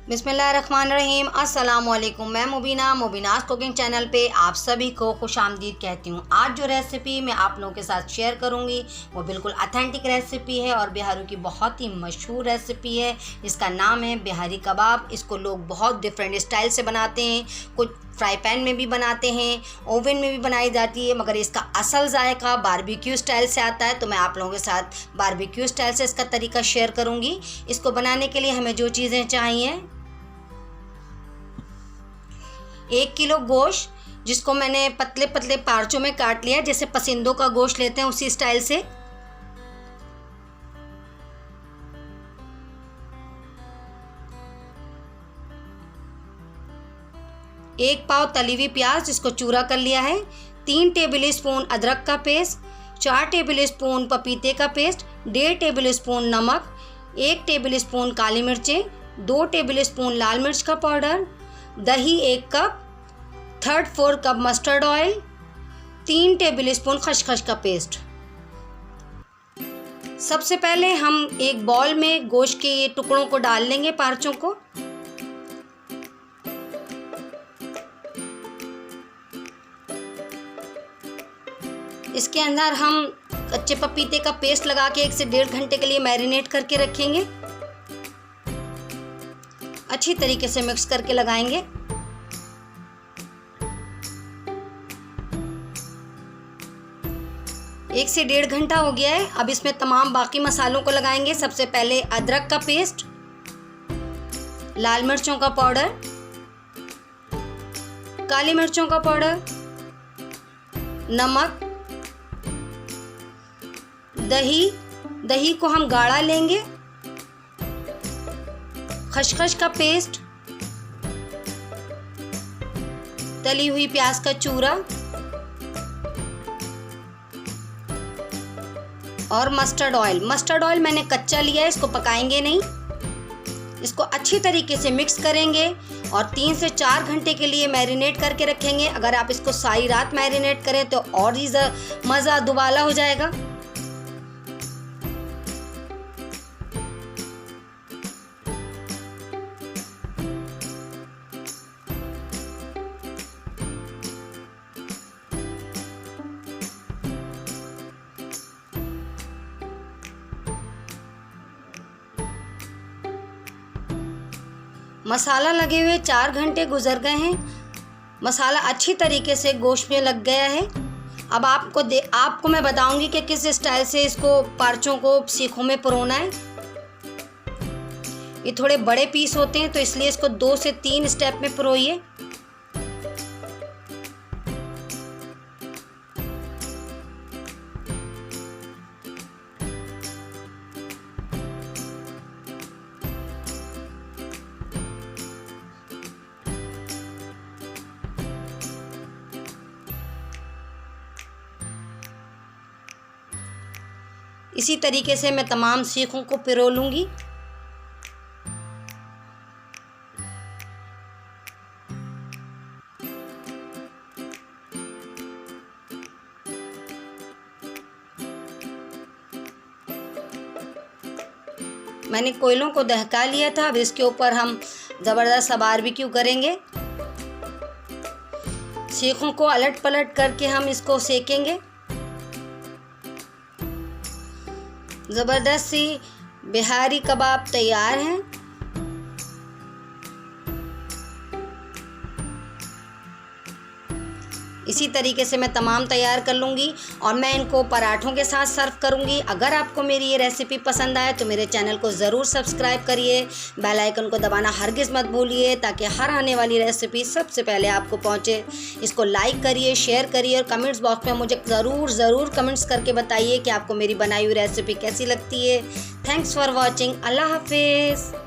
बिस्मिल्लाहिर्रहमानिर्रहीम। अस्सलाम वालेकुम। मैं मुबीनाज कुकिंग चैनल पे आप सभी को खुशामदीद कहती हूँ। आज जो रेसिपी मैं आप लोगों के साथ शेयर करूँगी वो बिल्कुल ऑथेंटिक रेसिपी है और बिहारियों की बहुत ही मशहूर रेसिपी है। इसका नाम है बिहारी कबाब। इसको लोग बहुत डिफरेंट स्टाइल से बनाते हैं, कुछ फ्राई पैन में भी बनाते हैं, ओवन में भी बनाई जाती है, मगर इसका असल जायका बारबेक्यू स्टाइल से आता है। तो मैं आप लोगों के साथ बारबेक्यू स्टाइल से इसका तरीका शेयर करूँगी। इसको बनाने के लिए हमें जो चीज़ें चाहिए, 1 किलो गोश्त जिसको मैंने पतले पतले पार्चों में काट लिया, जैसे पसंदों का गोश्त लेते हैं उसी स्टाइल से। 1 पाव तली हुई प्याज जिसको चूरा कर लिया है, 3 टेबल स्पून अदरक का पेस्ट, 4 टेबल स्पून पपीते का पेस्ट, 1.5 टेबल स्पून नमक, 1 टेबल स्पून काली मिर्चें, 2 टेबल स्पून लाल मिर्च का पाउडर, दही 1 cup, 1/3 cup mustard oil, 3 table spoon खसखस का पेस्ट। सबसे पहले हम एक बाउल में गोश्त के ये टुकड़ों को डाल लेंगे, पार्चों को। इसके अंदर हम कच्चे पपीते का पेस्ट लगा के 1 से 1.5 घंटे के लिए मैरिनेट करके रखेंगे। अच्छी तरीके से मिक्स करके लगाएंगे। एक से 1.5 घंटा हो गया है। अब इसमें तमाम बाकी मसालों को लगाएंगे। सबसे पहले अदरक का पेस्ट, लाल मिर्चों का पाउडर, काली मिर्चों का पाउडर, नमक, दही को हम गाढ़ा लेंगे, खसखस का पेस्ट, तली हुई प्याज का चूरा और मस्टर्ड ऑयल। मस्टर्ड ऑयल मैंने कच्चा लिया है, इसको पकाएंगे नहीं। इसको अच्छी तरीके से मिक्स करेंगे और 3 से 4 घंटे के लिए मैरिनेट करके रखेंगे। अगर आप इसको सारी रात मैरिनेट करें तो और ही मज़ा दुबाला हो जाएगा। मसाला लगे हुए 4 घंटे गुजर गए हैं। मसाला अच्छी तरीके से गोश्त में लग गया है। अब आपको मैं बताऊंगी कि किस स्टाइल से इसको पार्चों को सीखों में परोना है। ये थोड़े बड़े पीस होते हैं तो इसलिए इसको 2 से 3 स्टेप में परोइए। इसी तरीके से मैं तमाम सीखों को पिरो लूँगी। मैंने कोयलों को दहका लिया था। अब इसके ऊपर हम ज़बरदस्त सा बारबेक्यू करेंगे। सीखों को अलट पलट करके हम इसको सेकेंगे। ज़बरदस्त सी बिहारी कबाब तैयार हैं। इसी तरीके से मैं तमाम तैयार कर लूँगी और मैं इनको पराठों के साथ सर्व करूँगी। अगर आपको मेरी ये रेसिपी पसंद आए तो मेरे चैनल को ज़रूर सब्सक्राइब करिए, बेल आइकन को दबाना हरगिज़ मत भूलिए ताकि हर आने वाली रेसिपी सबसे पहले आपको पहुँचे। इसको लाइक करिए, शेयर करिए और कमेंट्स बॉक्स में मुझे ज़रूर कमेंट्स करके बताइए कि आपको मेरी बनाई हुई रेसिपी कैसी लगती है। Thanks for watching. अल्लाह हाफिज़।